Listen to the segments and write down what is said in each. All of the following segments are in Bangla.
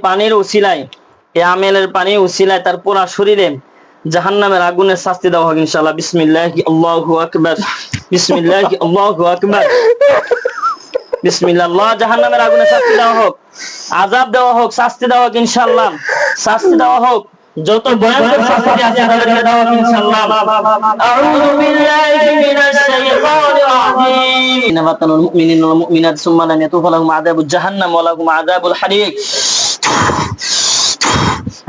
পানির উসিলায়, এই আমেলের পানির উসিলায় তার পুরা শরীরে জাহান্নামের আগুনের শাস্তি দেওয়া হোক ইনশাআল্লাহ। বিসমিল্লাহি আল্লাহু আকবার, বিসমিল্লাহি আল্লাহু আকবার, বিসমিল্লাহ। আল্লাহ জাহান্নামের আগুনের শাস্তি দেওয়া হোক, আযাব দেওয়া হোক, শাস্তি দেওয়া হোক ইনশাআল্লাহ, শাস্তি দেওয়া হোক, যত ভয়ঙ্কর শাস্তি আছে তাদেরকে দেওয়া হোক ইনশাআল্লাহ। আউযু বিল্লাহি মিনাশ শাইতানির রাজীম। ইন্নামাল মুমিনুনা ওয়াল মুমিনাত সুম্মা লাম ইয়াতুফু লাহুম আযাবুজ জাহান্নাম ওয়া লাহুম আযাবুল হারিক।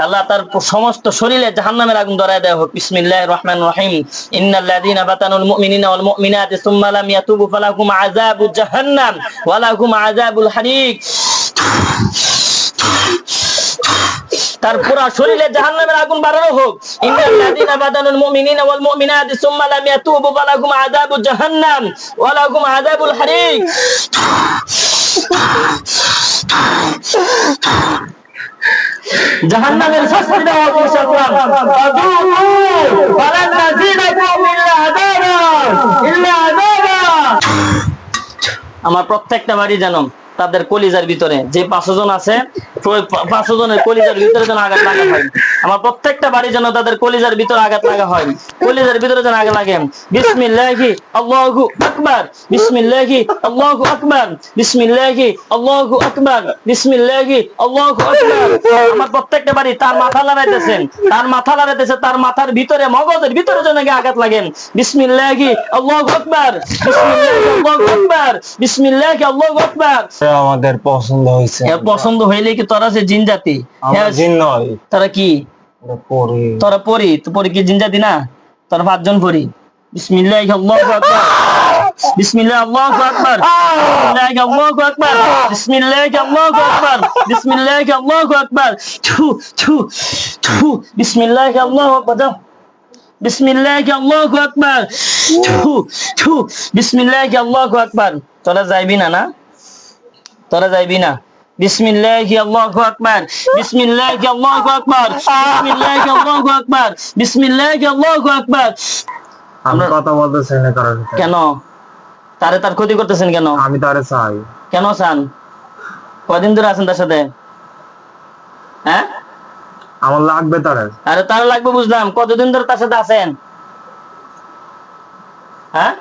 আল্লাহ তার সমস্ত শরীরে জাহান্নামের আগুন ধরায় দেওয়া হোক। বিসমিল্লাহির রহমানির রহিম। ইন্নাল্লাযীনা ফাতানুল মুমিনিনা ওয়াল মুমিনাতি সুম্মা লাম ইয়াতুবু ফালাহুম আযাবুজ জাহান্নাম ওয়া লাহুম আযাবুল হারিক। তার পুরো শরীরে জাহান্নামের আগুন বাড়ানো হোক। ইন্নাল্লাযীনা ফাতানুল মুমিনিনা ওয়াল মুমিনাতি সুম্মা লাম ইয়াতুবু ফালাহুম আযাবুজ জাহান্নাম ওয়া লাহুম আযাবুল হারিক। জাহান্নামের শাস্তি দেওয়া হোক ইনশাআল্লাহ। ফাযুকু ফালান নাযিদাকুম ইল্লা আযাবা। আমার প্রত্যেকটা বাড়ি জানো তাদের কলিজার ভিতরে যে 500 জন আছে, 500 জনের কলিজার ভিতরে যেন আঘাত লাগা হয়। আমার প্রত্যেকটা বাড়ি যেন তাদের কলিজার ভিতরে আঘাত লাগা হয়, কলিজার ভিতরে যেন আঘাত লাগে। বিসমিল্লাহি আল্লাহু আকবার, বিসমিল্লাহি আল্লাহু আকবার, বিসমিল্লাহি আল্লাহু আকবার, বিসমিল্লাহি আল্লাহু আকবার। আমার প্রত্যেকটা বাড়ি তার মাথা লড়াইতেছেন, তার মাথা লড়াইতেছে, তার মাথার ভিতরে মগজের ভিতরে যেন আঘাত লাগে। বিসমিল্লাহি আল্লাহু আকবার, বিসমিল্লাহি আল্লাহু আকবার, বিসমিল্লাহি আল্লাহু আকবার। আমাদের পছন্দ হয়েছে। পছন্দ হইলে কি তোরা যে জিন জাতি? জিন নয়, তারা কি? তোরা পরি। তো পরি কি জিন জাতি না? তোরা 5 জন পরি। বিসমিল্লাহি আল্লাহু আকবার, বিসমিল্লাহি আল্লাহু আকবার, বিসমিল্লাহি আল্লাহু আকবার, বিসমিল্লাহি আল্লাহু আকবার, বিসমিল্লাহি আল্লাহু আকবার। থু থু থু। বিসমিল্লাহি আল্লাহু আকবার, বিসমিল্লাহি আল্লাহু আকবার। থু থু। বিসমিল্লাহি আল্লাহু আকবার। তোরা যাইবি না? না তোরা যাইবি না। বিসমিল্লাহি আল্লাহু আকবার, বিসমিল্লাহি আল্লাহু আকবার, বিসমিল্লাহি আল্লাহু আকবার, বিসমিল্লাহি আল্লাহু আকবার। আমরা কথা বলতেছেন না কারণ কেন? তার ক্ষতি করতেছেন কেন? আমি তারে চাই। কেন চান? কয়দিন ধরে আছেন তার সাথে? হ্যাঁ, আমার লাগবে তারে। আরে তার লাগবে বুঝলাম, কতদিন ধরে তার সাথে আছেন? হ্যাঁ,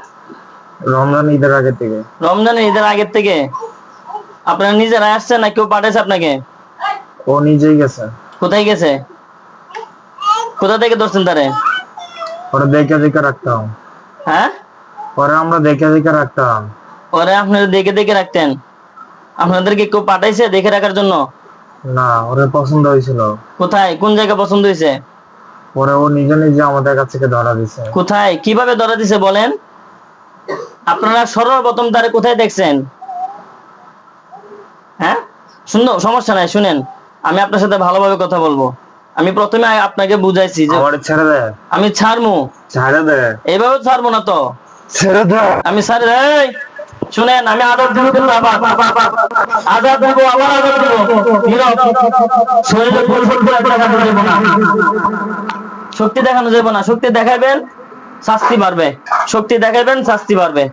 রমজান ঈদের আগে থেকে। রমজানের ঈদের আগের থেকে? আপনারা নিজেরা আসছেন না কেউ পাঠাইছে আপনাকে? ও নিজেই গেছে। কোথায় গেছে? কোথা থেকে ধরছেন তারে? ওরা দেখে দেখে রাখতাম। হ্যাঁ, পরে আমরা দেখে দেখে রাখতাম। ওরে আপনারা দেখে দেখে রাখতেন? আপনাদেরকে কেউ পাঠাইছে দেখে রাখার জন্য? না, ওরে পছন্দ হয়েছিল। কোথায়, কোন জায়গা পছন্দ হয়েছে? পরে ও নিজে নিজে আমাদের কাছ থেকে ধরা দিছে। কোথায়, কিভাবে ধরা দিছে বলেন? আপনারা সর্বপ্রথম তারে কোথায় দেখছেন? হ্যাঁ, সুন্দর, সমস্যা নাই, শুনেন আমি আপনার সাথে ভালোভাবে কথা বলবো। আমি প্রথমে আপনাকে বুঝাইছি যে ছেড়ে দে। আমি ছাড়বো। ছেড়ে দে। এইভাবে ছাড়বো না তো। ছেড়ে দে। আমি ছাড়ে দেই। শুনেন, আমি আদর দিব, আজাদ দিব, আবার আদর দিব। শরীরে ফুল ফুল করে দেখানো যাবে না, শক্তি দেখানো যাবে না। শক্তি দেখাবেন শাস্তি বাড়বে, শক্তি দেখাবেন শাস্তি বাড়বে।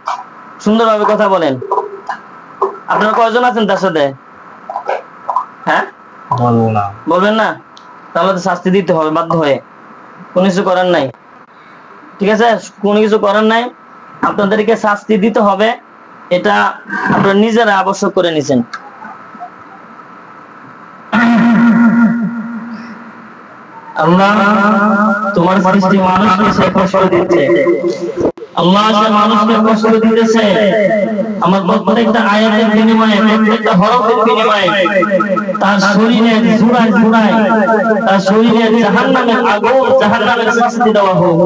সুন্দরভাবে কথা বলেন। আপনারা কয়জন আছেন তার সাথে? হ্যাঁ, বলবো না। বলবেন না? তাহলে তো শাস্তি দিতে হবে বাধ্য হয়ে, কোনো কিছু করার নাই। ঠিক আছে, কোনো কিছু করার নাই, আপনাদেরকে শাস্তি দিতে হবে। এটা আপনারা নিজেরা আবশ্যক করে নিছেন। আল্লাহ তোমার সৃষ্টি মানুষকে সে কষ্ট দিচ্ছে, আল্লাহ সে মানুষকে কষ্ট দিতেছে। আমার প্রত্যেকটা আয়াতের বিনিময়ে, প্রত্যেকটা হরফের বিনিময়ে তার শরীরে জুড়ায় জুড়ায়, তার শরীরে জাহান্নামের আগুন, জাহান্নামের শাস্তি দেওয়া হোক।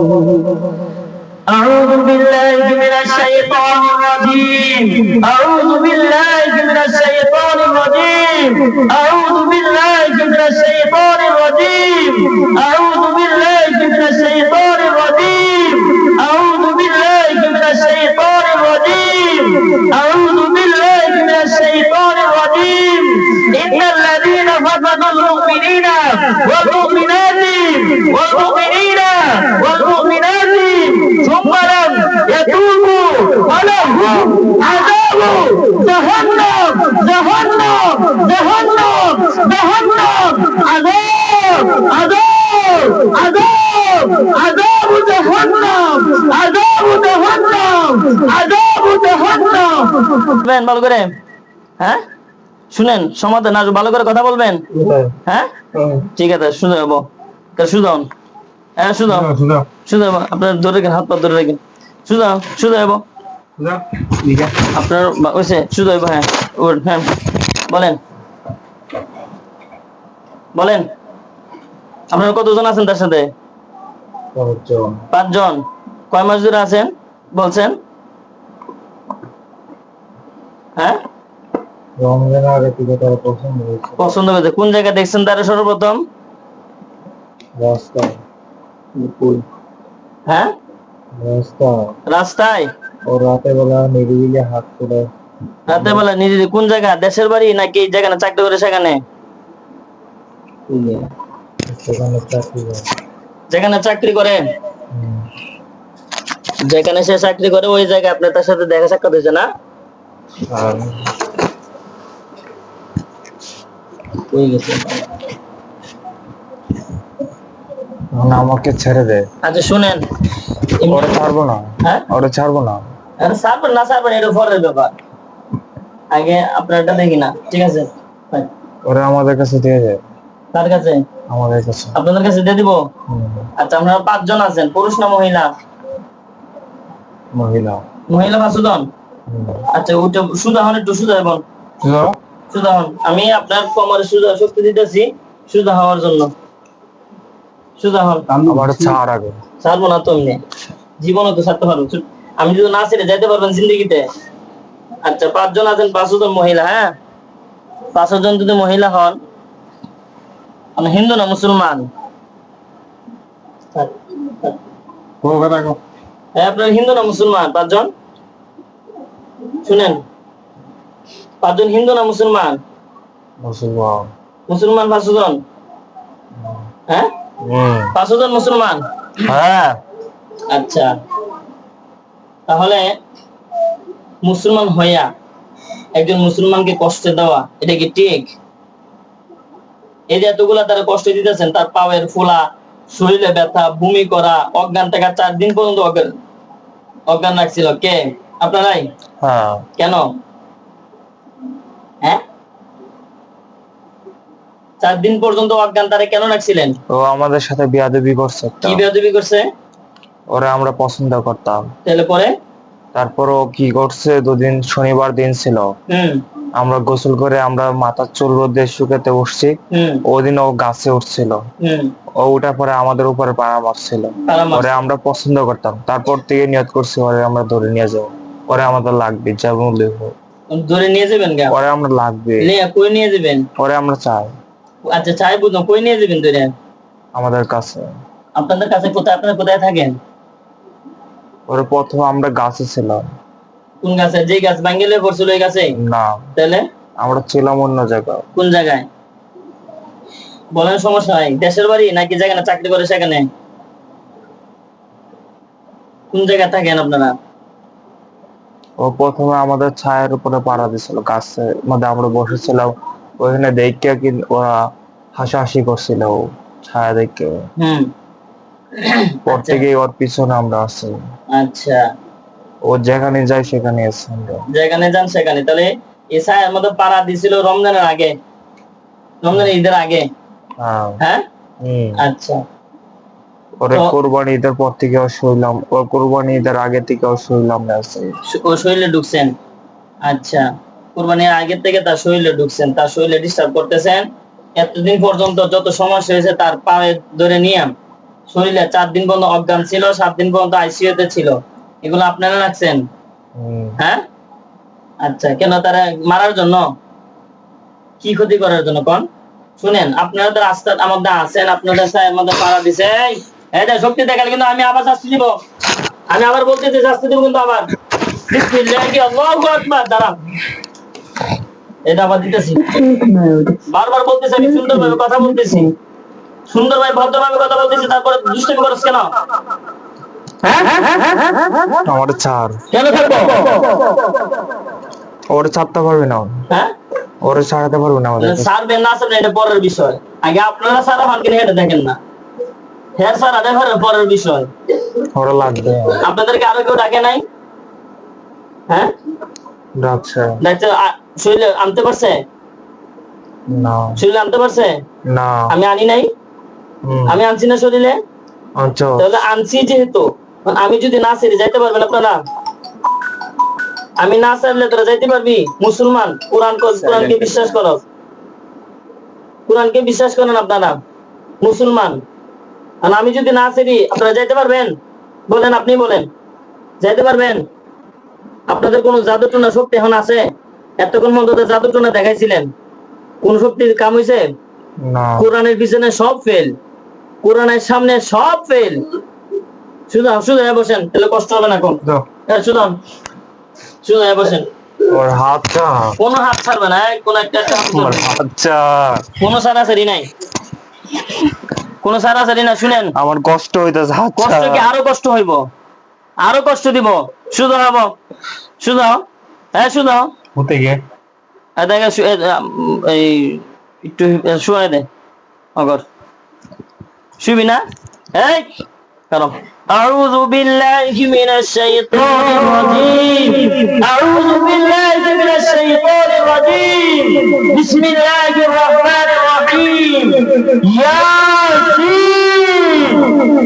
أعوذ بالله من الشيطان الرجيم، أعوذ بالله من الشيطان الرجيم، أعوذ بالله من الشيطان الرجيم، أعوذ بالله من الشيطان الرجيم، أعوذ بالله من الشيطان الرجيم، أعوذ بالله من الشيطان الرجيم. إن الذين فتنوا المؤمنين والمؤمنات والمؤمنين والمؤمنات ثم لم يتوبوا فلهم عذاب جهنم جهنم جهنم جهنم আযাব আযাব জাহান্নাম আযাব জাহান্নাম আযাব জাহান্নাম। শুনবেন ভালো করে? হ্যাঁ শুনেন, সমাধান আসবে, ভালো করে কথা বলবেন। হ্যাঁ ঠিক আছে, শুনে যাবো। সুদান, হ্যাঁ সুদান, সুদান আপনার ধরে রাখেন, হাত পা ধরে রাখেন। সুদান, সুদা যাবো আপনার ওইসে সুদা যাবো। হ্যাঁ হ্যাঁ বলেন, বলেন আপনার কতজন আছেন তার সাথে? 5 জন। কয় মাস ধরে আছেন বলছেন? হ্যাঁ রমজানের আগে থেকে তার পছন্দ হয়েছে। পছন্দ হয়েছে। কোন জায়গায় দেখছেন তারা সর্বপ্রথম? রাস্তায়। হ্যাঁ রাস্তায়। ও রাতে বেলা নিরিবিলি হাত করে। রাতে বেলা নিজে? কোন জায়গা, দেশের বাড়ি নাকি যেখানে চাকরি করে সেখানে? সেখানে চাকরি করে। যেখানে চাকরি করে, যেখানে সে চাকরি করে ওই জায়গায় আপনার তার সাথে দেখা সাক্ষাৎ হয়েছে না? আমাকে ছেড়ে দে। আচ্ছা শুনেন, ওরা ছাড়বো না। হ্যাঁ ওরা ছাড়বো না। ছাড়বেন না ছাড়বেন এটা পরের ব্যাপার, আগে আপনারটা দেখি না, ঠিক আছে? ওরা আমাদের কাছে দিয়ে যায়। তার কাছে? আমাদের কাছে। আপনাদের কাছে দিয়ে দিব? আচ্ছা আপনারা 5 জন আছেন, পুরুষ না মহিলা? মহিলা। মহিলা 5 জন। আচ্ছা ওটা সুদা হন, একটু সুদা হন, সুদা হন। আমি আপনার কোমরে সুদা শক্তি দিতেছি সুদা হওয়ার জন্য। সুদা হন। আমার ছাড় আগে। ছাড়বো না তো, এমনি জীবনে তো ছাড়তে পারবো। আমি যদি না ছেড়ে যাইতে পারবেন জিন্দগিতে? আচ্ছা 5 জন আছেন, 5 জন মহিলা। হ্যাঁ 5 জন যদি মহিলা হন, আমি হিন্দু না মুসলমান? হ্যাঁ আপনার হিন্দু না মুসলমান 5 জন? শুনেন, 5 জন হিন্দু না মুসলমান? মুসলমান। মুসলমান 5 জন। হ্যাঁ 5 জন মুসলমান। হ্যাঁ আচ্ছা তাহলে মুসলমান হইয়া একজন মুসলমানকে কষ্ট দেওয়া এটা কি ঠিক? এই যে এতগুলা তারা কষ্ট দিতেছেন, তার পায়ের ফোলা, শরীরে ব্যথা, বমি করা, অজ্ঞান থাকা, 4 দিন পর্যন্ত অজ্ঞান রাখছিল কে? আপনারাই? হ্যাঁ। কেন? হ্যাঁ 4 দিন পর্যন্ত অজ্ঞান তারা কেন রাখছিলেন? ও আমাদের সাথে বেয়াদবি করছে। কি বেয়াদবি করছে? ওরা আমরা পছন্দ করতাম। তাহলে পরে? তারপরও কি করছে, দুদিন শনিবার দিন ছিল, আমরা গোসল করে আমরা মাথার চুল রোদে শুকাতে উঠছি, ওদিন ও গাছে উঠছিল, ও উঠার পরে আমাদের উপরে পাড়া মারছিল। ওরে আমরা পছন্দ করতাম, তারপর থেকে নিয়ত করছি ওরে আমরা ধরে নিয়ে যাবো, ওরে আমাদের লাগবে যা বললে হোক। ধরে নিয়ে যাবেন? ওরে আমরা লাগবে। কই নিয়ে যাবেন? ওরে আমরা চাই। আচ্ছা চাই বুঝলাম, কই নিয়ে যাবেন ধরে? আমাদের কাছে। আপনাদের কাছে কোথায়? আপনারা কোথায় থাকেন? ওরে প্রথমে আমরা গাছে ছিলাম। কোন গাছে? যে গাছ ভাঙ্গিলে পড়ছিল ওই গাছে? না। তাহলে? আমরা ছিলাম অন্য জায়গায়। কোন জায়গায় বলেন? সমস্যা নাই। দেশের বাড়ি নাকি যেখানে চাকরি করে সেখানে? কোন জায়গায় থাকেন আপনারা? ও প্রথমে আমাদের ছায়ের উপরে পাড়া দিছিল, গাছের মধ্যে আমরা বসেছিলাম, ওখানে দেখে কি ওরা হাসাহাসি করছিল ছায়া দেখে। পর থেকে ওর পিছনে আমরা আছি। আচ্ছা ও যেখানে যায় সেখানে আছে, যেখানে যান সেখানে। তাহলে এই ছায়ার মধ্যে পাড়া দিছিল রমজানের আগে, রমজানের ঈদের আগে? হ্যাঁ আচ্ছা। ওরে কোরবানি ঈদের পর থেকে শুইলাম, ও কোরবানি ঈদের আগে থেকে শুইলাম না আছে। ও শরীরে ঢুকছেন? আচ্ছা কোরবানির আগে থেকে তার শরীরে ঢুকছেন, তার শরীরে ডিস্টার্ব করতেছেন। এতদিন পর্যন্ত যত সমস্যা হয়েছে তার পায়ে ধরে নিয়ে শরীরে 4 দিন পর্যন্ত অজ্ঞান ছিল, 7 দিন পর্যন্ত আইসিইউ তে ছিল, এগুলো আপনারা রাখছেন? হ্যাঁ আচ্ছা কেন? তারা মারার জন্য? কি ক্ষতি করার জন্য কোন? শুনেন, আপনারা তো রাস্তার মধ্যে আছেন, আপনাদের ছায়ের মধ্যে পাড়া দিছে, এটা শক্তি দেখালে কিন্তু আমি আবার শাস্তি দিব। আমি আবার বলতেছি শাস্তি দিব কিন্তু আবার। বিসমিল্লাহি আল্লাহু আকবার। দাঁড়ান, এটা আবার দিতেছি, বারবার বলতেছি, আমি সুন্দরভাবে কথা বলতেছি, সুন্দরভাবে ভদ্রভাবে কথা বলতেছি, তারপরে দুষ্টামি করছ কেন? আমার ছাড়। কেন ছাড়বো? ওরে ছাড়তে পারবে না। হ্যাঁ ওরে ছাড়াতে পারবে না আমাদের। ছাড়বেন না ছাড়বেন এটা পরের বিষয়। আগে আপনারা সারা ফানকে হেঁটে দেখেন না, হেয়ার সারা দেখার পরের বিষয়। ওরা লাগবে আপনাদেরকে আরো কেউ ডাকে নাই? হ্যাঁ, ডাকছে ডাকছে। শরীরে আনতে পারছে? না শরীরে আনতে পারছে? না আমি আনি নাই? আমি আনছি না শরীরে? আচ্ছা তাহলে আনছি যেহেতু, আমি যদি না ছেড়ে যাইতে পারবেন আপনারা? আমি না ছাড়লে তোরা যাইতে পারবি? মুসলমান, কোরআনকে বিশ্বাস করো, কোরআনকে বিশ্বাস করেন আপনারা মুসলমান, আর আমি যদি না ছেড়ি আপনারা যাইতে পারবেন? বলেন, আপনি বলেন, যাইতে পারবেন? আপনাদের কোন জাদু টোনা শক্তি এখন আছে? এতক্ষণ মধ্যে জাদু টোনা দেখাইছিলেন, কোন শক্তির কাম হয়েছে? না কোরআনের পিছনে সব ফেল, কোরআনের সামনে সব ফেল। শুধু শুধু বসেন, তাহলে কষ্ট হবে না। কোন শুধু শুধু বসেন, ওর হাতটা কোনো হাত ছাড়বে না, কোন একটা ওর হাতটা কোনো সারাসারি নাই, কোনো সারাসারি না। শুনেন, আমার কষ্ট হইতাছে হাতটা কষ্ট কি আরো কষ্ট হইব, আরো কষ্ট দিব। শুধু হব, শুধু হ্যাঁ, শুধু হতে গিয়ে দেখে এই একটু শুয়ে দে অগর, শুবি না? এই কারণ أعوذ بالله من الشيطان الرجيم، أعوذ بالله من الشيطان الرجيم، بسم الله الرحمن الرحيم، ياسين।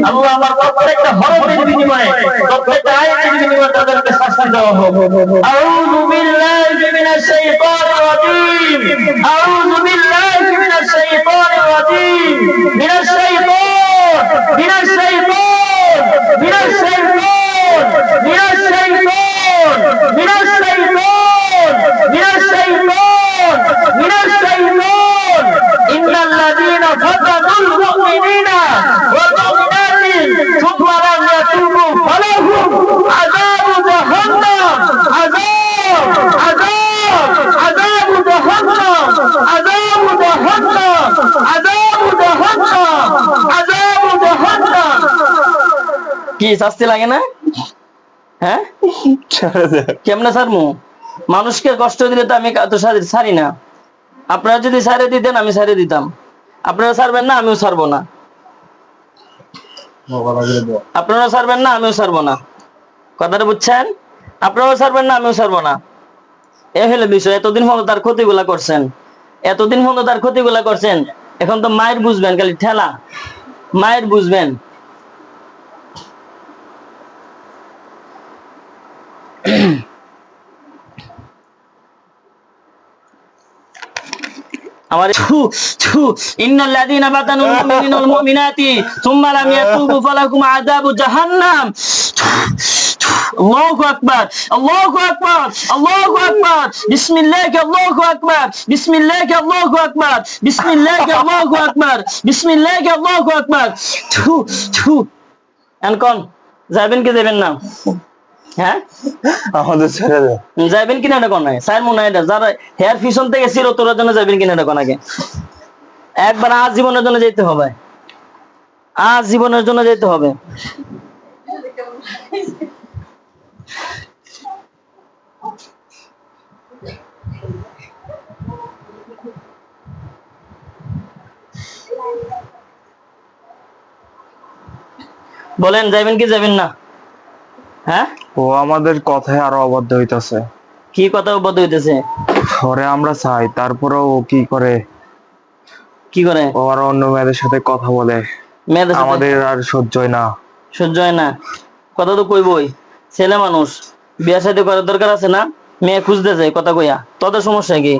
আল্লাহ আমার প্রত্যেকটা হরফের বিনিময়ে, প্রত্যেকটা আয়াতের বিনিময়ে তাদেরকে শাস্তি দেওয়া হোক। আউযু বিল্লাহি মিনাশ শাইতানির রাজীম, আউযু বিল্লাহি মিনাশ শাইতানির রাজীম, মিনাশ শাইতান, মিনাশ শাইতান, মিনাশ শাইতান, মিনাশ শাইতান, মিনাশ শাইতান, মিনাশ শাইতান, মিনাশ শাইতান। ইন্নাল্লাযীনা ফাতানুল মুমিনিনা ওয়াল মুমিনাতি সুম্মা লাম ইয়াতুবু ফালাহুম আযাবু জাহান্নাম, আযাবু জাহান্নাম, আযাবু জাহান্নাম, আযাবু জাহান্নাম, আযাবু জাহান্নাম। কি শাস্তি লাগে না? হ্যাঁ, কেমনে ছাড়মু? মানুষকে কষ্ট দিলে তো আমি তো ছাড়ি না। আপনারা যদি ছাড়ে দিতেন আমি ছাড়ে দিতাম, আপনারা ছাড়বেন না, আমিও ছাড়বো না। আপনারা ছাড়বেন না, আমিও ছাড়বো না। কথাটা বুঝছেন? আপনারাও ছাড়বেন না, আমিও ছাড়বো না। এ হলো বিষয়। এতদিন পর্যন্ত তার ক্ষতিগুলা করছেন, এতদিন পর্যন্ত তার ক্ষতিগুলা করছেন। এখন তো মায়ের বুঝবেন, খালি ঠেলা মায়ের বুঝবেন। আমার ইন্নাল্লাযীনা ফাতানুল মুমিনিনা ওয়াল মুমিনাতি সুম্মা লাম ইয়াতুবু ফালাহুম আযাবু জাহান্নাম। আল্লাহু আকবার, আল্লাহু আকবার, আল্লাহু আকবার, বিসমিল্লাহি আল্লাহু আকবার, বিসমিল্লাহি আল্লাহু আকবার, বিসমিল্লাহি আল্লাহু আকবার, বিসমিল্লাহি আল্লাহু আকবার। কোন যাবেন কি যাবেন না? হ্যাঁ, আমাদের ছেড়ে দে। যাবেন কিনা এটা কোন স্যার মনে হয় যারা হেয়ার ফিশন থেকে ছিল তোরার জন্য যাবেন কিনা এটা কোন আগে একবার আজ জীবনের জন্য যেতে হবে, আজ জীবনের জন্য যেতে হবে। বলেন যাবেন কি যাবেন না? হ্যাঁ, ও আমাদের কথায় আরো অবাধ্য হইতাছে। কি কথা বলতে হইতেছে? ওরে আমরা চাই, তারপরেও ও কি করে, কি করে? ও আর অন্য মেয়েদের সাথে কথা বলে, মেয়েদের সাথে আমাদের আর সহ্য হয় না। সহ্য হয় না? কথা তো কইবই, ছেলে মানুষ, বিয়া শাদী করার দরকার আছে না? মেয়ে খুঁজতে যায় কথা কইয়া, তোদের সমস্যা কি?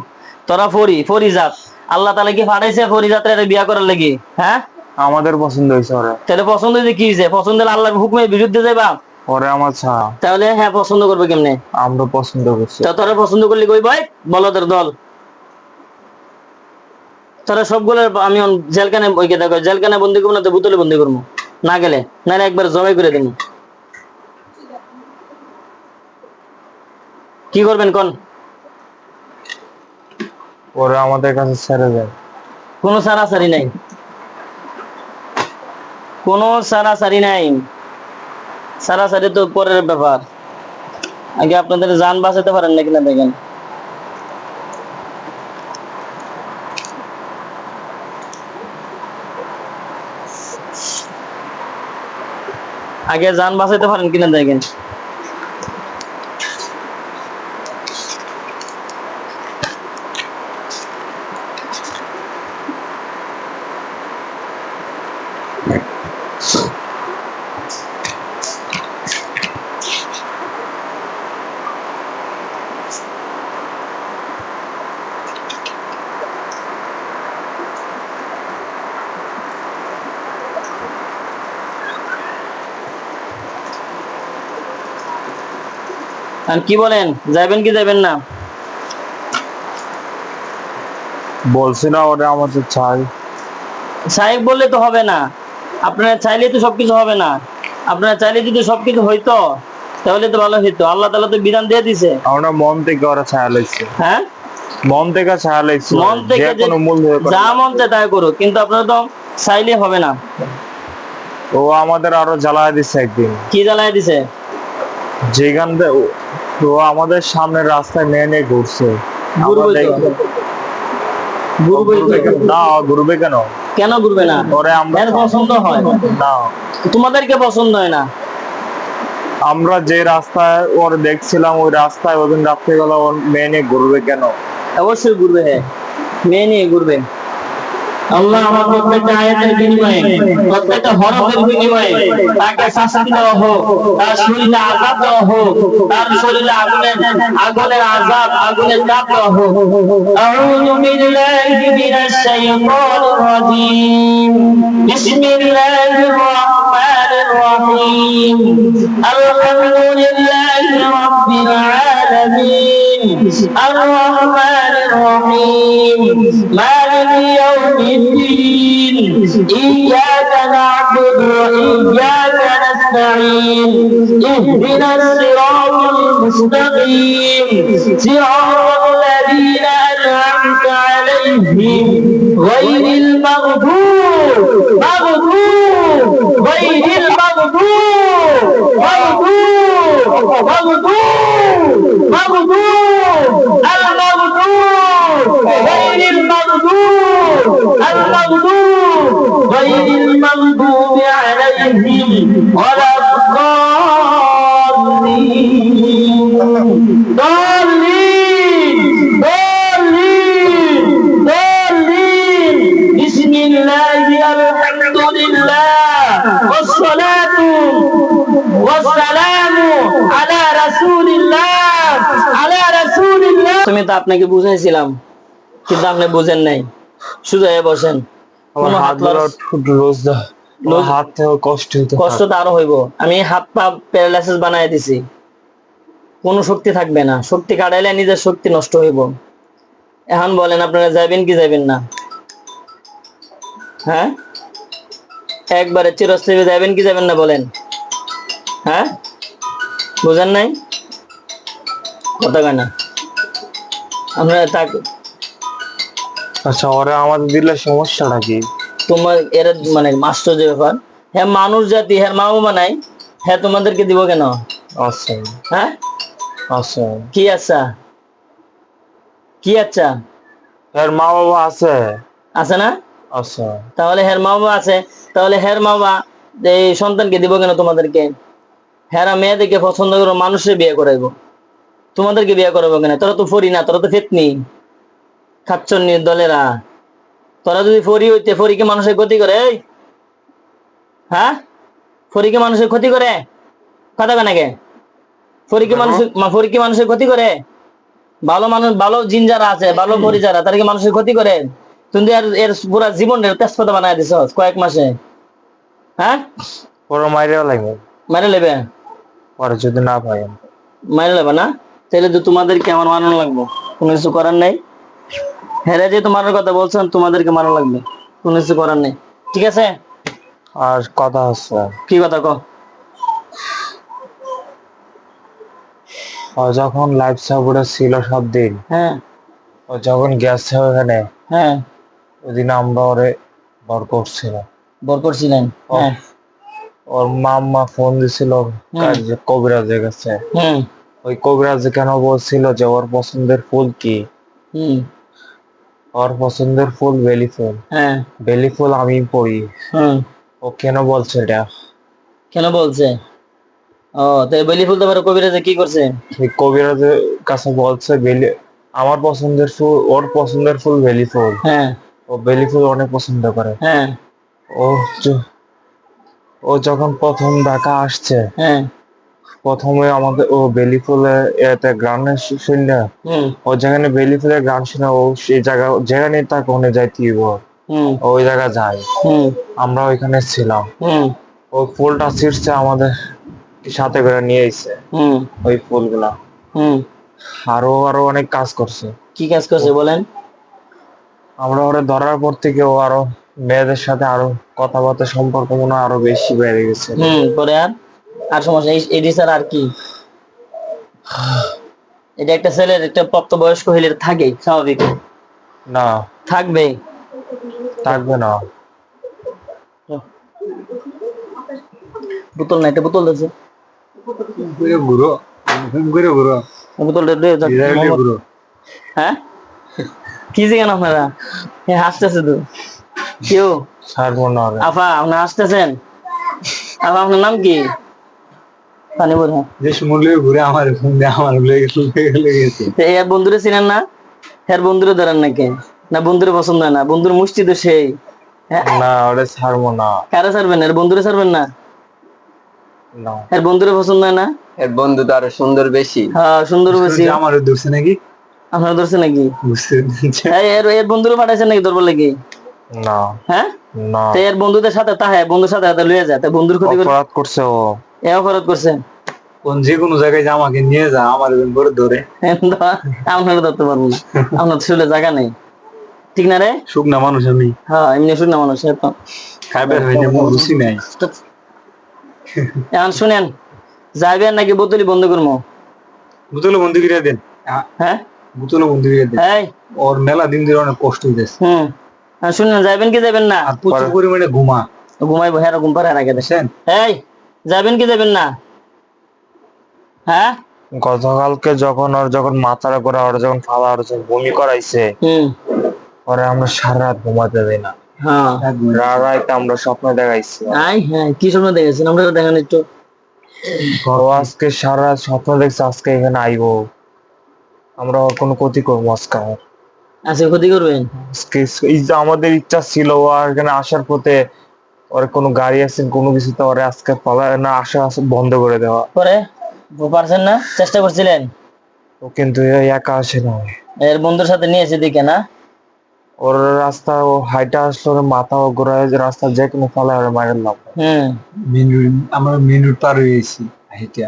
তোরা ফরি জাত, আল্লাহ তাআলা কি ফাটাইছে ফরি জাতের বিয়া করার লাগি? হ্যাঁ, আমাদের পছন্দ হয়েছে ওরে। তাহলে পছন্দ হয়েছে কি হয়েছে? পছন্দ হলে আল্লাহর হুকুমের বিরুদ্ধে যাইবা? ওরে আমার ছা, তাহলে হ্যাঁ পছন্দ করবে কেমনে? আমরা পছন্দ করছি। তা তোরা পছন্দ করলে কই ভাই বলদের দল, তোরা সবগুলো আমি জেলখানে জেলখানে বন্দি করবো না তো বোতলে বন্দি করবো, না গেলে না একবার জবাই করে দেবো। কি করবেন কোন? ওরে আমাদের কাছে ছেড়ে দেয়। কোনো সারাসারি নাই, কোনো সারাসারি নাই। সারাসারি তো পরের ব্যাপার, আগে আপনাদের জান বাঁচাতে পারেন নাকি না দেখেন। আগে যান বাঁচাইতে পারেন কিনা দেখেন। আর কি বলেন, যাবেন কি যাবেন না? বলছি না ওরা আমাদের চাই। সাহেব বললে তো হবে না, আপনারা চাইলে তো সবকিছু হবে না। আপনারা চাইলে যদি সবকিছু হইতো তাহলে তো ভালো হইতো। আল্লাহ তাআলা তো বিধান দিয়ে দিছে। আমরা মন থেকে ওরা ছায়া লাইছে, হ্যাঁ, মন থেকে ছায়া লাইছে, মন থেকে যে কোনো মূল্য যা মন চায় তাই করুক, কিন্তু আপনারা তো চাইলে হবে না। ও আমাদের আরো জ্বালায় দিচ্ছে একদিন। কি জ্বালায় দিছে? যেখান ও আমাদের সামনে রাস্তায় মেয়ে নিয়ে ঘুরছে। ঘুরবে তো। ঘুরবে তো। না, ঘুরবে কেন? কেন ঘুরবে না? ওরে আমরা এর পছন্দ হয় না, তোমাদেরকে পছন্দ হয় না। আমরা যে রাস্তায় ওর দেখছিলাম ওই রাস্তায় ওদিন রাত্রিবেলা ওর মেয়ে নিয়ে ঘুরবে কেন? অবশ্যই ঘুরবে, হ্যাঁ, মেয়ে নিয়ে ঘুরবে। আল্লাহ আমার প্রত্যেকটা আয়াতের বিনিময়ে, প্রত্যেকটা হরফের বিনিময়ে তাকে শাস্তি দেওয়া হোক, তার শরীরে আযাব দেওয়া হোক, তার শরীরে আগুনের আযাব, আগুনের তাপ দেওয়া হোক। আউযু বিল্লাহি মিনাশ শাইতানির রাজীম। বিসমিল্লাহির রাহমানির রাহিম। আলহামদুলিল্লাহি রাব্বিল আলামিন। আর রাহমানির রাহিম। মালিকি ইয়াউমিদ্দিন। ইয়্যাকা না'বুদু ওয়া ইয়্যাকা নাস্তাঈন। ইহদিনাস সিরাতাল মুস্তাকিম। সিরাতাল লাযীনা আন'আমতা আলাইহিম গায়রিল মাগদুব غير المغضوب عليهم ولا الضالين. بسم الله الحمد لله والصلاة والسلام على رسول الله তুমি তো আপনাকে বুঝাইছিলাম, কিন্তু আপনি বুঝেন নাই। শুধু বসেন। আমার হাত থেকে কষ্ট হইতো। কষ্ট তো আরো হইব। আমি হাত পা প্যারালাইসিস বানাই দিছি, কোনো শক্তি থাকবে না। শক্তি কাটাইলে নিজের শক্তি নষ্ট হইব। এখন বলেন আপনারা যাবেন কি যাবেন না? হ্যাঁ, একবারে চিরস্থায়ী যাবেন কি যাবেন না বলেন? হ্যাঁ, বুঝেন নাই কথা কয় না আপনারা থাক। আচ্ছা, ওরা আমাদের দিলে সমস্যাটা কি? তোমার এরা মানে আশ্চর্য ব্যাপার। হ্যাঁ, মানুষ জাতি, হ্যাঁ মা বাবা নাই, হ্যাঁ তোমাদেরকে দিব কেন? আচ্ছা হ্যাঁ, আচ্ছা, কি আচ্ছা, কি আচ্ছা? এর মা বাবা আছে, আছে না? আচ্ছা, তাহলে হের মা বাবা আছে, তাহলে হের মা বাবা এই সন্তানকে দিব কেন তোমাদেরকে? হেরা মেয়েদেরকে পছন্দ করো, মানুষের বিয়ে করাইবো, তোমাদেরকে বিয়ে করাবো কেন? তোরা তো ফরি না, তোরা তো ফেতনি খাচ্ছন্নি দলেরা। তোরা যদি ফরি হইতে, ফরিকে মানুষের ক্ষতি করে? হ্যাঁ, ফরিকে মানুষের ক্ষতি করে? কথা কেনাকে ফরিকে মানুষের ক্ষতি করে? ভালো মানুষ, ভালো জিন যারা আছে, ভালো ফরি যারা, তারা কি মানুষের ক্ষতি করে? তুমি এর পুরা জীবনের তেজপাতা বানায় দিছ কয়েক মাসে। হ্যাঁ, ওরা মাইরে লাগবে, মারে লেবে। পরে যদি না পাই মারে লেবে না, তাহলে তো তোমাদেরকে আমার মানানো লাগবে, কোনো কিছু করার নেই। হেরে যে তোমার কথা বলছেন, তোমাদেরকে মারা লাগবে, কোনো কিছু করার নেই। ঠিক আছে? আর কথা আছে। কি কথা কও? ও যখন লাইভ সাপোর্টে ছিল 7 দিন, হ্যাঁ, ও যখন গেছে ওখানে, হ্যাঁ, ওইদিন আমরা ওরে বর করছিল, বর করছিলেন। হ্যাঁ, ওর মাম্মা ফোন দিছিল কবিরাজের কাছে। হুম, ওই কবিরাজ কেন বলছিল যে ওর পছন্দের ফুল কি? হুম, ওর পছন্দের ফুল বেলি ফুল। হ্যাঁ, বেলি ফুল আমি পড়ি, হুম, ও কেন বলছে এটা? কেন বলছে? ও তো এই বেলি ফুল তোমার কবিরাজে কি করছে? এই কবিরাজের কাছে বলছে বেলি, আমার পছন্দের ফুল, ওর পছন্দের ফুল বেলি ফুল। হ্যাঁ ও বেলি ফুল অনেক পছন্দ করে। হ্যাঁ ও য- ও যখন প্রথম ঢাকা আসছে, হ্যাঁ প্রথমে আমাদের ও বেলি ফুলের এতে গ্রামের শুনলে, হুম ও যেখানে বেলি ফুলের গান শুনে ও সেই জায়গা যেখানে তাকে ওখানে যাইতে হইব, হুম ওই জায়গা যায়। হুম আমরা ওইখানে ছিলাম। হুম ও ফুলটা ছিঁড়ছে, আমাদের সাথে করে নিয়ে এসেছে হুম ওই ফুলগুলা। হুম আরো আরো অনেক কাজ করছে। কি কাজ করছে বলেন? আমরা ওরা ধরার পর থেকে ও আরো মেয়েদের সাথে আরো কথাবার্তা, সম্পর্ক মনে হয় আরো বেশি বেড়ে গেছে। পরে আর আর সমস্যা এডি স্যার আর কি? এটা একটা ছেলের একটা প্রাপ্তবয়স্ক হইলে থাকেই স্বাভাবিক, না, থাকবে। থাকবে না। বোতল না, একটা বোতল আছে, ঘুরো ঘুরে ঘুরো বোতলটা দিয়ে যাক, মোহাম্মদ। ঘুরো হ্যাঁ কি জিজ্ঞান আপনারা? হ্যাঁ হাসতেছে তো কেউ? ছাড়বো না রে। আপা আপনি হাসতেছেন? আপা আপনার নাম কি? পানি বল। হ্যাঁ যে মূল্য ঘুরে আমার ফোন দিয়ে আমার লেগেছে তো এর বন্ধুরে চিনেন না? এর বন্ধুরে ধরেন নাকি? না বন্ধুরে পছন্দ হয় না? বন্ধুর মুষ্টি তো সেই। হ্যাঁ না, ওরে ছাড়বো না। কারে ছাড়বেন? এর বন্ধুরে ছাড়বেন না? না, এর বন্ধুরে পছন্দ হয় না? এর বন্ধু তো আরো সুন্দর বেশি। হ্যাঁ সুন্দর বেশি। আমার ধরছে নাকি আপনারা ধরছে নাকি? বুঝতে পেরেছি। হ্যাঁ এর এর বন্ধুরে পাঠাইছেন নাকি ধরবার লাগি? না, হ্যাঁ না। তো এর বন্ধুদের সাথে বন্ধুর সাথে লইয়া যায়, তা বন্ধুর ক্ষতি করে অপরাধ করছে ও। এ অপরাধ করছে। কোন যে কোনো জায়গায় যে আমাকে নিয়ে যা আমার করে ধরে আপনারা ধরতে পারবো না, আপনার তো শুলে জায়গা নেই, ঠিক না রে? শুকনা মানুষ আমি, হ্যাঁ এমনি শুনে মানুষ তো। খাইবার হয়নি, মোর রুচি নাই। এখন শুনেন, যাইবেন নাকি বোতলি বন্ধ করবো? বোতলে বন্দি করে দেন, হ্যাঁ বোতলে বন্দি করে দেন। এই ওর মেলা দিন ধরে অনেক কষ্ট হইতেছে। শুনেন, যাইবেন কি যাবেন না? আর প্রচুর পরিমাণে ঘুমা, ঘুমাইবো, হ্যাঁ ঘুম পাড়ায় রাখে দেন। বুঝছেন? এই যাবেন কি যাবেন না? হ্যাঁ গতকালকে যখন মাথার করে ওর যখন ফালা ওর যখন বমি করাইছে, পরে আমরা সারা রাত ঘুমাতে দেই না। হ্যাঁ রাত আমরা স্বপ্ন দেখাইছি। হ্যাঁ কি স্বপ্ন দেখেছেন আমরা দেখেন একটু? ও আজকে সারা রাত স্বপ্ন দেখছে আজকে এখানে আইবো, আমরা ওর কোনো ক্ষতি করবো আজকে। আজকে ক্ষতি করবেন? এই যে আমাদের ইচ্ছা ছিল ও আর এখানে আসার পথে ওর কোনো গাড়ি আছে কোনো কিছুতে ওরে আজকে পালায় না আসা বন্ধ করে দেওয়া। পরে পারছেন না? চেষ্টা করছিলেন? ও কিন্তু একা আসে না, এর বন্ধুর সাথে নিয়েছে দিকে না? ওর রাস্তা ও হাইটা আসলে ওর মাথা ও ঘোরায় রাস্তা যে কোনো ফালায় ওরে মারের লাভ। আমরা মিনিট পার হয়ে গেছি হেঁটে।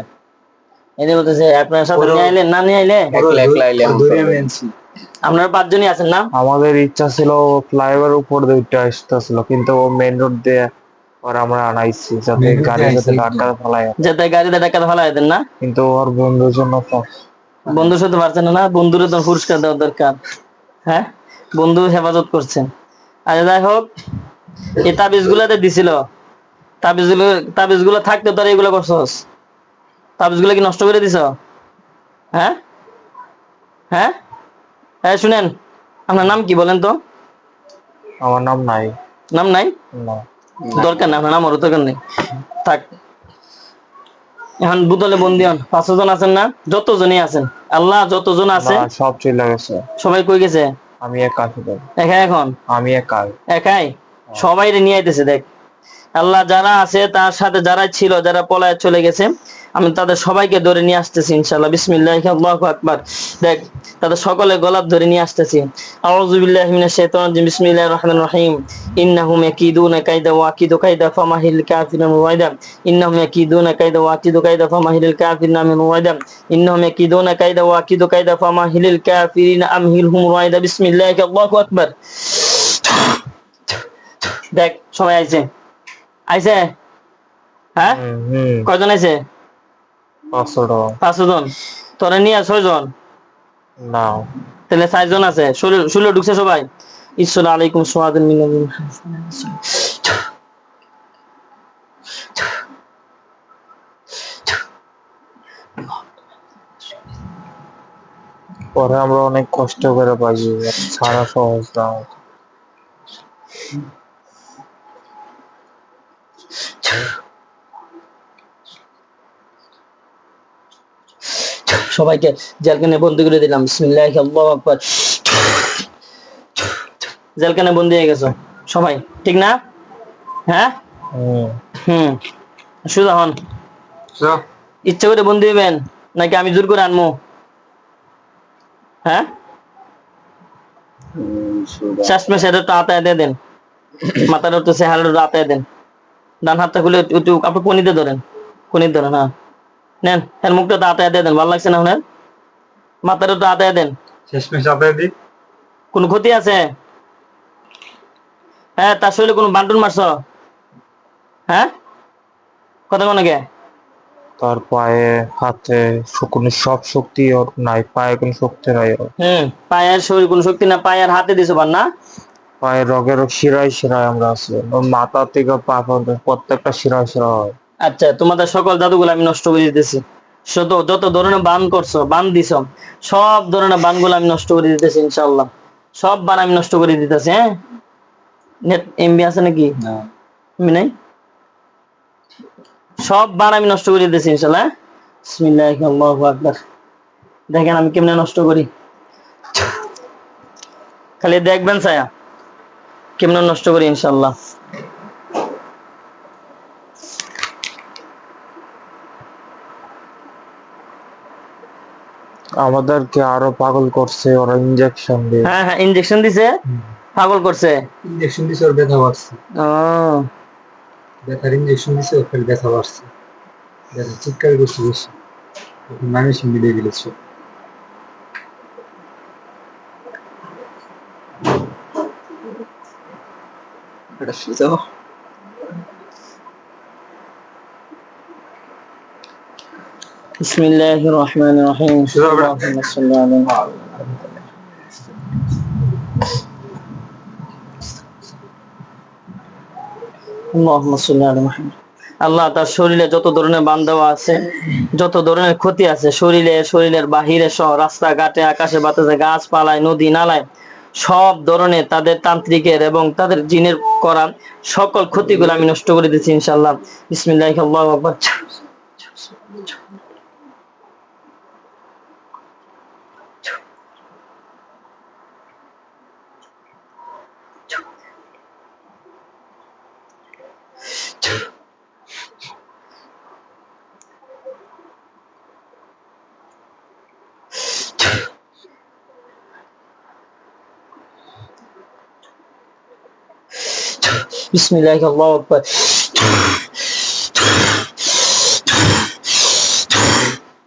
এদের বলতেছে আপনার সাথে নিয়ে আইলেন না, নিয়ে আইলে একলা একলা আইলে এমন ধরে করবে। আমি আনছি। আপনারা 5 জনই আছেন না? আমাদের ইচ্ছা ছিল ফ্লাইওভার উপর দিয়ে উঠে আসতেছিল, কিন্তু ও মেইন রোড দিয়ে ওর আমরা আনাইছি যাতে Main road গাড়ি দিয়ে যাতে আইছে ধাক্কা ফেলায়। যাতে গাড়িতে টাকা ফেলাই দেন না? কিন্তু ওর বন্ধুর জন্য তো বন্ধুর সাথে পারছেন না? বন্ধুরে তো পুরস্কার দেওয়া দরকার। হ্যাঁ বন্ধু হেফাজত করছেন। আচ্ছা যাই হোক, এই তাবিজ গুলাতে দিছিল, তাবিজ গুলো থাকতে তোর এগুলো করছস? তাবিজ গুলো কি নষ্ট করে দিছ? হ্যাঁ হ্যাঁ হ্যাঁ শুনেন, আপনার নাম কি বলেন তো? আমার নাম নাই। নাম নাই? না, দরকার নেই, আপনার নাম ওর দরকার নেই, থাক। এখন বোতলে বন্দি হন। 5 জন আছেন না? যতজনই আছেন, আল্লাহ যতজন আছে না, সব চলে গেছে। সবাই কই গেছে? আমি একা শুধু। একা? এখন আমি একা। একাই সবাই নিয়ে আইতেছে। দেখ আল্লাহ যারা আছে তার সাথে যারা ছিল, যারা পলায় চলে গেছে, আমি তাদের সবাইকে ধরে নিয়ে আসতেছি ইনশাআল্লাহ। বিসমিল্লাহি আল্লাহু আকবার। দেখ তাদের সকলে গলাপ ধরে নিয়ে আসতেছি। আউযু বিল্লাহি মিনাশ শাইতানির রাজিম। বিসমিল্লাহির রহমানির রহিম। ইন্নাহুম ইয়াকিদুনা কাইদা ওয়া আকিদু কাইদা ফামাহিল কাফিরিনা মুওয়াইদা। ইন্নাহুম ইয়াকিদুনা কাইদা ওয়া আকিদু কাইদা ফামাহিল কাফিরিনা মুওয়াইদা। ইন্নাহুম ইয়াকিদুনা কাইদা ওয়া আকিদু কাইদা ফামাহিল কাফিরিনা আমহিলহুম মুওয়াইদা। বিসমিল্লাহি আল্লাহু আকবার। দেখ সবাই আইছে, আইছে? হ্যাঁ কয়জন আইছে? 5 জন। তোরা নিয়ে 6 জন, না, তাহলে 4 জন আছে। শুলে ঢুকছে সবাই। ইসলামু আলাইকুম সুআদুন মিনাল পরে আমরা অনেক কষ্ট করে পাইছি, সারা সহজ না। সবাইকে জেলখানে বন্দি করে দিলাম। বিসমিল্লাহি আল্লাহু আকবার। জেলখানে বন্দি হয়ে গেছো সবাই, ঠিক না? হ্যাঁ, হুম, সুজা হন। ইচ্ছা করে বন্দি হইবেন নাকি আমি জোর করে আনবো? হ্যাঁ, শেষমেশ এটা একটু আতায় দিয়ে দেন, মাথার একটু চেহারা আতায় দেন, ডান হাতটা খুলে একটু আপনি কনিতে ধরেন, কনিতে ধরেন, হ্যাঁ নেন, এর মুখটা তো আতায় দিয়ে দেন, ভালো লাগছে না ওনার? মাথার একটু আতায় দেন। শেষমেশ আপনার দিক কোনো ক্ষতি আছে? হ্যাঁ, তার শরীরে কোনো বান্টন মারছ? হ্যাঁ, কথা কোন গে? তার পায়ে হাতে কোনো সব শক্তি ওর নাই, পায়ে কোনো শক্তি নাই ওর। পায়ের শরীর কোনো শক্তি না, পায়ের হাতে দিছো বান না? পায়ের রগের শিরায় শিরায় আমরা আছি, ওর মাথা থেকে পা পর্যন্ত প্রত্যেকটা শিরায় শিরা হয়। আচ্ছা, তোমাদের সকল জাদুগুলো আমি নষ্ট করে দিতেছি। যত ধরনের বান করছো, বান দিছ, সব ধরনের বানগুলো আমি নষ্ট করে দিতেছি ইনশাআল্লাহ। সব বান আমি নষ্ট করে দিতেছি। হ্যাঁ, নেট এমবি আছে নাকি? এমবি নাই? সব বান আমি নষ্ট করে দিতেছি ইনশাআল্লাহ। বিসমিল্লাহি আল্লাহু আকবার। দেখেন আমি কেমনে নষ্ট করি, খালি দেখবেন ছায়া কেমনে নষ্ট করি ইনশাআল্লাহ। আমাদেরকে আরো পাগল করছে ওরা ইনজেকশন দিয়ে। হ্যাঁ হ্যাঁ, ইনজেকশন দিছে, পাগল করছে। ইঞ্জেকশন দিছে, ওর ব্যথা বাড়ছে। ও, ব্যথার ইঞ্জেকশন দিছে, ওর ফের ব্যথা বাড়ছে। ব্যথা চিৎকার করছে বেশি। মানুষ মিলে গেছে। এটা সুজা বিসমিল্লাহির রহমানির রহিম। আল্লাহুম্মা সাল্লি আলা মুহাম্মাদ। আল্লাহুম্মা সাল্লি আলা মুহাম্মাদ। আল্লাহ তার শরীরে যত ধরনের বান দেওয়া আছে, যত ধরনের ক্ষতি আছে শরীরের বাহিরে সহ, রাস্তাঘাটে, আকাশে বাতাসে, গাছপালায়, নদী নালায়, সব ধরনের তাদের তান্ত্রিকের এবং তাদের জিনের করা সকল ক্ষতিগুলো আমি নষ্ট করে দিচ্ছি ইনশাআল্লাহ। বিসমিল্লাহি আল্লাহু আকবার। বিসমিল্লাহি আল্লাহু আকবার।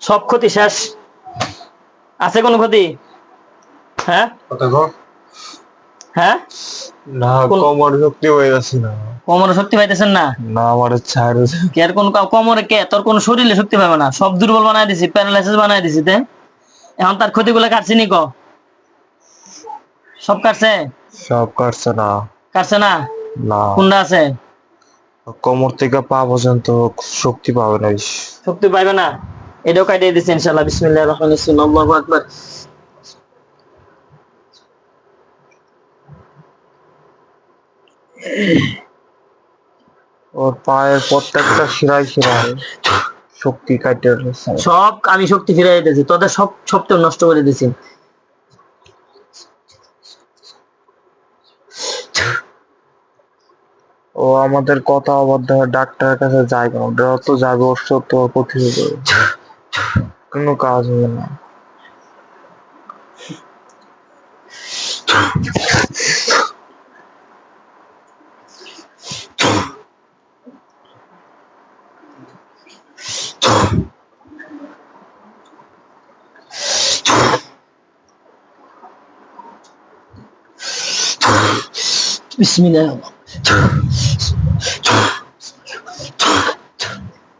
সব ক্ষতি শেষ। আছে কোনো ক্ষতি? হ্যাঁ, কথা কও। হ্যাঁ, না, কোমর শক্তি হয়ে যাচ্ছে না। কোমরে শক্তি পাইতেছেন না? না, আমার ছাড়। কে আর কোন কোমরে কে তোর কোন শরীরে শক্তি পাবে না, সব দুর্বল বানাই দিছি, প্যারালাইসিস বানাই দিছি। এখন তার ক্ষতিগুলো কাটছে নি? সব কাটছে? সব কাটছে না। কাটছে না? না, কোনটা আছে? কোমর থেকে পা পর্যন্ত শক্তি পাবে না। শক্তি পাইবে না, এটাও কাটিয়ে দিচ্ছে ইনশাআল্লাহ। বিসমিল্লাহির রহমানির রহিম। আল্লাহু আকবার। ওর পায়ের প্রত্যেকটা শিরায় শিরায় শক্তি কাটিয়ে দিচ্ছে। সব আমি শক্তি ফিরিয়ে দিতেছি, তোদের সব সপ্তাহ নষ্ট করে দিছি। ও আমাদের কথা অবাধ্য হয়ে ডাক্তারের কাছে যায় কেন? যত যাবে ওর সত্য ওর প্রতিরোধ হবে। কোনো কাজ হবে না। বিসমিল্লাহ।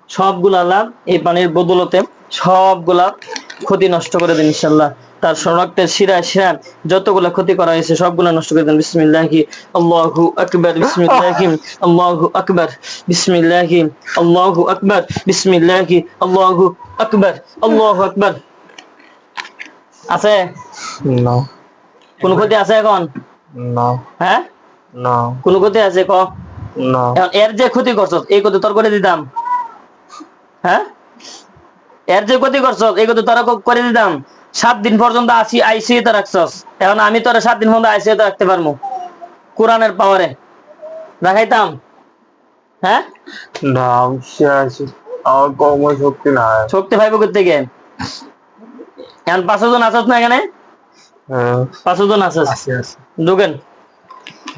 সবগুলা আল্লাহ এই পানির বদলতে সবগুলা ক্ষতি নষ্ট করে দেন ইনশাআল্লাহ। তার রক্তের শিরায় শিরায় যতগুলা ক্ষতি করা হয়েছে সবগুলা নষ্ট করে দেন। বিসমিল্লাহি আল্লাহু আকবার। বিসমিল্লাহি আল্লাহু আকবার। বিসমিল্লাহি আল্লাহু আকবার। বিসমিল্লাহি আল্লাহু আকবার। আল্লাহু আকবার। আছে না, কোন ক্ষতি আছে এখন? না, হ্যাঁ, না, কোন ক্ষতি আছে? ক না এখন এর যে ক্ষতি করছস এই ক্ষতি তোর করে দিতাম? হ্যাঁ, এর যে ক্ষতি করছস এই ক্ষতি তোর করে দিতাম? 7 দিন পর্যন্ত আইসিইউতে রাখছস, এখন আমি তোর 7 দিন পর্যন্ত আইসিইউতে রাখতে পারবো কোরআনের পাওয়ারে? রাখাইতাম? হ্যাঁ, না আমি শেষ, আমার কর্ম শক্তি নাই। শক্তি পাইবো কোথেকে? এখন 5 জন আসছ না এখানে? হ্যাঁ 5 জন আসছ, আছে আছে ঢুকেন।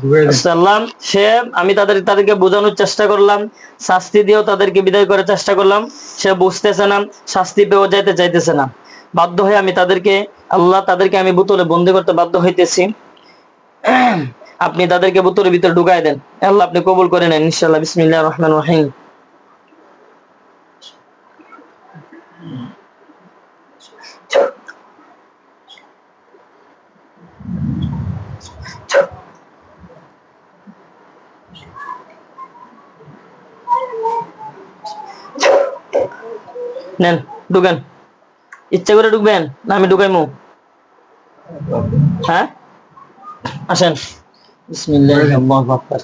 দুবাই সাল্লাম সে আমি তাদেরকে বোঝানোর চেষ্টা করলাম, শাস্তি দিয়েও তাদেরকে বিদায় করার চেষ্টা করলাম, সে বুঝতেছে না, শাস্তি পেয়েও যাইতে চাইতেছে না। বাধ্য হয়ে আমি তাদেরকে আমি বোতলে বন্দি করতে বাধ্য হইতেছি। আপনি তাদেরকে বোতলের ভিতরে ঢুকাই দেন। আল্লাহ আপনি কবুল করে নেন ইনশাআল্লাহ। বিসমিল্লাহির রহমানির রহিম। নেন, ঢুকেন। ইচ্ছা করে ঢুকবেন না আমি ঢুকাইমু? হ্যাঁ, আসেন। বিসমিল্লাহির আল্লাহু আকবার।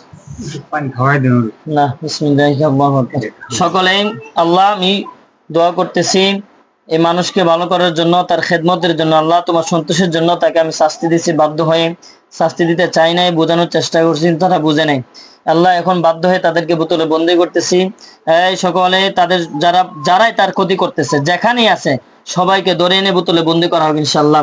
পানি খাওয়াই দেন ওরে। না, বিসমিল্লাহির আল্লাহু আকবার। সকলেই আল্লাহ আমি দোয়া করতেছি এই মানুষকে ভালো করার জন্য, তার খেদমতের জন্য। আল্লাহ তোমার সন্তোষের জন্য তাকে আমি শাস্তি দিচ্ছি বাধ্য হয়ে। শাস্তি দিতে চাই নাই, বোঝানোর চেষ্টা করছি, তারা বুঝে নাই। আল্লাহ এখন বাধ্য হয়ে তাদেরকে বোতলে বন্দি করতেছি। এই সকলে যারাই তার ক্ষতি করতেছে যেখানেই আছে সবাইকে ধরে এনে বোতলে বন্দি করা হবে ইনশাআল্লাহ।